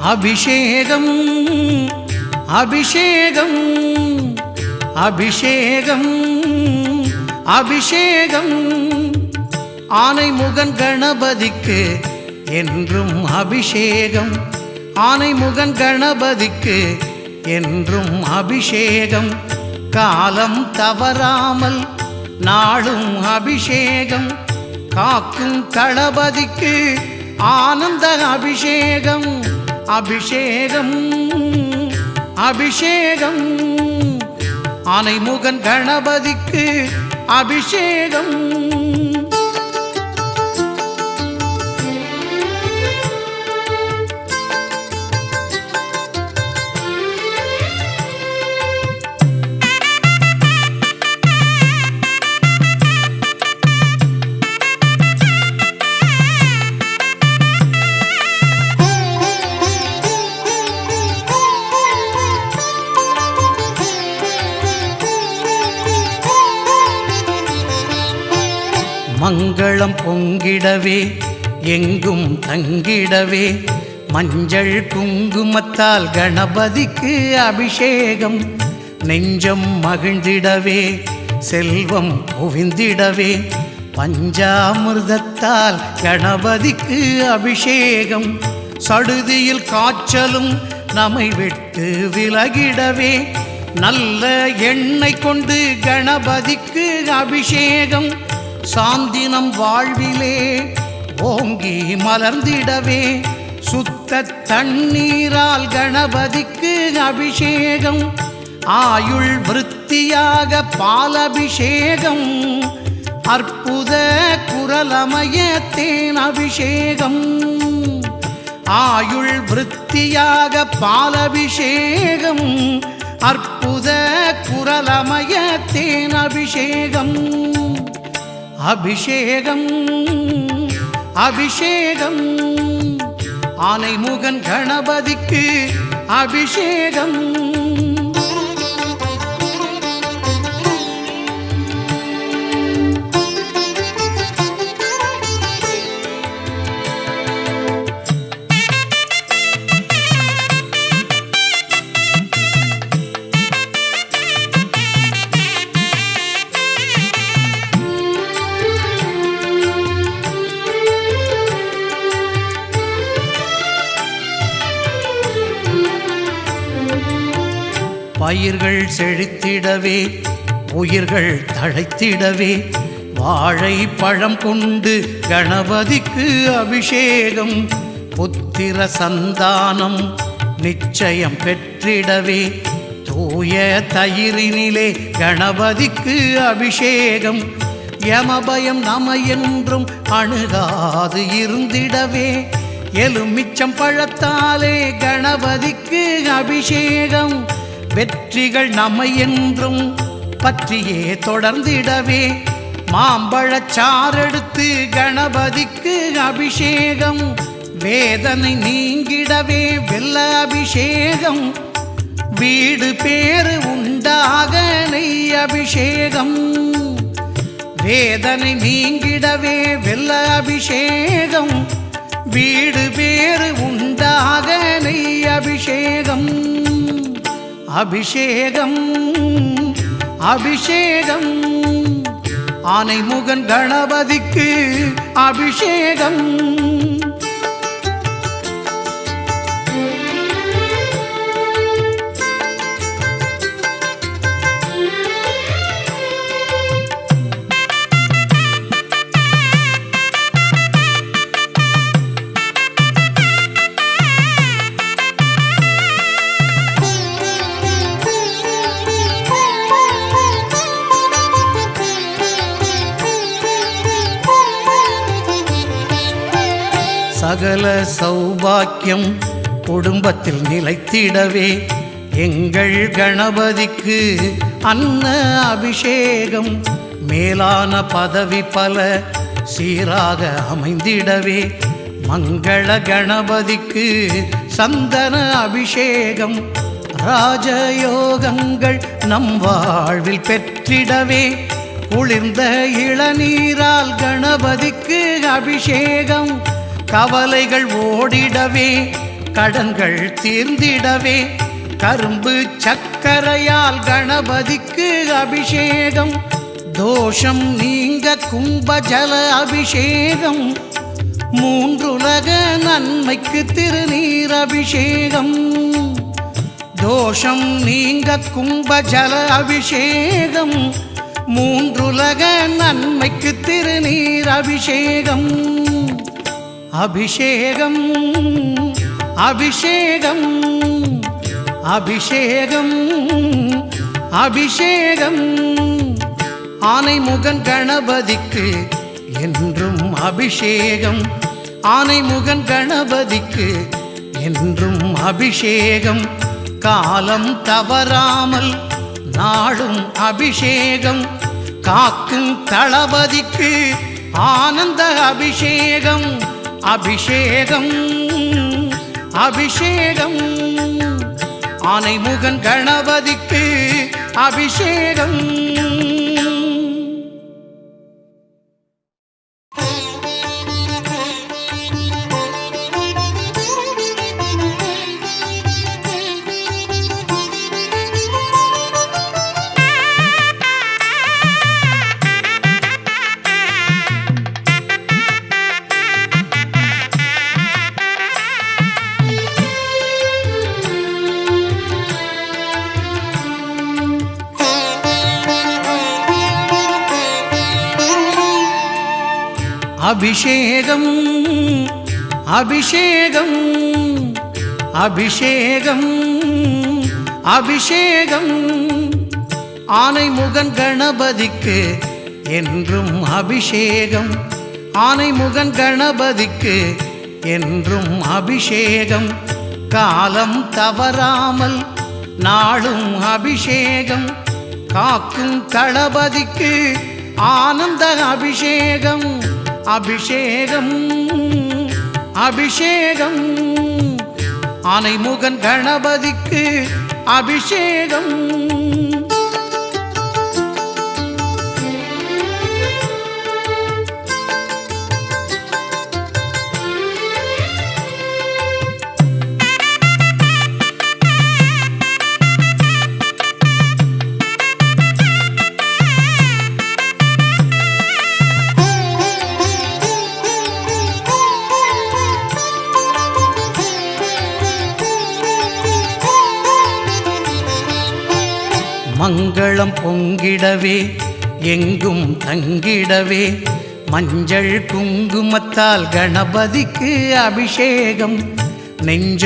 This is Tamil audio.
அபிஷேகம் அபிஷேகம் அபிஷேகம் அபிஷேகம் ஆனைமுகன் கணபதிக்கு என்றும் அபிஷேகம் ஆனைமுகன் கணபதிக்கு என்றும் அபிஷேகம் காலம் தவறாமல் நாளும் அபிஷேகம் காக்கும் தளபதிக்கு ஆனந்த அபிஷேகம் அபிஷேகம் அபிஷேகம் ஆனைமுகன் கணபதிக்கு அபிஷேகம் மங்களம் பொங்கிடவே எங்கும் தங்கிடவே மஞ்சள் குங்குமத்தால் கணபதிக்கு அபிஷேகம் நெஞ்சம் மகிழ்ந்திடவே செல்வம் குவிந்திடவே பஞ்சாமிர்தத்தால் கணபதிக்கு அபிஷேகம் சடுதியில் காய்ச்சலும் நம்மை விட்டு விலகிடவே நல்ல எண்ணெய் கொண்டு கணபதிக்கு அபிஷேகம் சாந்தினம் வாழ்விலே ஓங்கி மலர்ந்திடவே சுத்த தண்ணீரால் கணபதிக்கு அபிஷேகம் ஆயுள் விருத்தியாக பாலபிஷேகம் அற்புத குரலமய தேன் அபிஷேகம் ஆயுள் விருத்தியாக பாலபிஷேகம் அற்புத குரலமய தேன் அபிஷேகம் அபிஷேகம் அபிஷேகம் ஆனைமுகன் கணபதிக்கு அபிஷேகம் பயிர்கள் செழித்திடவே உயிர்கள் தழைத்திடவே வாழை பழம் கொண்டு கணபதிக்கு அபிஷேகம் புத்திர சந்தானம் நிச்சயம் பெற்றிடவே தூய தயிரினிலே கணபதிக்கு அபிஷேகம் யமபயம் நம என்றும் அணுகாது இருந்திடவே எலுமிச்சம் பழத்தாலே கணபதிக்கு அபிஷேகம் வெற்றிகள் நம்மை என்றும் பற்றியே தொடர்ந்திடவே மாம்பழச்சாரெடுத்து கணபதிக்கு அபிஷேகம் வேதனை நீங்கிடவே வெல்ல அபிஷேகம் வீடு பேறு உண்டாக நெய் அபிஷேகம் வேதனை நீங்கிடவே வெல்ல அபிஷேகம் வீடு பேறு உண்டாக நெய் அபிஷேகம் அபிஷேகம் அபிஷேகம் ஆனைமுகன் கணபதிக்கு அபிஷேகம் சகல சௌபாக்கியம் குடும்பத்தில் நிலைத்திடவே எங்கள் கணபதிக்கு அன்ன அபிஷேகம் மேலான பதவி பல சீராக அமைந்திடவே மங்கள கணபதிக்கு சந்தன அபிஷேகம் ராஜயோகங்கள் நம் வாழ்வில் பெற்றிடவே குளிர்ந்த இளநீரால் கணபதிக்கு அபிஷேகம் கவலைகள் ஓடிடவே கடன்கள் தீர்ந்திடவே கரும்பு சக்கரையால் கணபதிக்கு அபிஷேகம் தோஷம் நீங்க கும்பஜல அபிஷேகம் மூன்றுலக நன்மைக்கு திருநீர் அபிஷேகம் தோஷம் நீங்க கும்பஜல அபிஷேகம் மூன்றுலக நன்மைக்கு திருநீர் அபிஷேகம் அபிஷேகம் அபிஷேகம் அபிஷேகம் அபிஷேகம் ஆனைமுகன் கணபதிக்கு என்றும் அபிஷேகம் ஆனைமுகன் கணபதிக்கு என்றும் அபிஷேகம் காலம் தவறாமல் நாடும் அபிஷேகம் காக்கும் தளபதிக்கு ஆனந்த அபிஷேகம் அபிஷேகம் அபிஷேகம் ஆனைமுகன் கணபதிக்கு அபிஷேகம் அபிஷேகம் அபிஷேகம் அபிஷேகம் அபிஷேகம் ஆனைமுகன் கணபதிக்கு என்றும் அபிஷேகம் ஆனைமுகன் கணபதிக்கு என்றும் அபிஷேகம் காலம் தவறாமல் நாளும் அபிஷேகம் காக்கும் தளபதிக்கு ஆனந்த அபிஷேகம் அபிஷேகம் அபிஷேகம் ஆனைமுகன் கணபதிக்கு அபிஷேகம் மங்களம் பொங்கிடவே எங்கும் தங்கிடவே மஞ்சள் குங்குமத்தால் கணபதிக்கு அபிஷேகம் நெஞ்சம்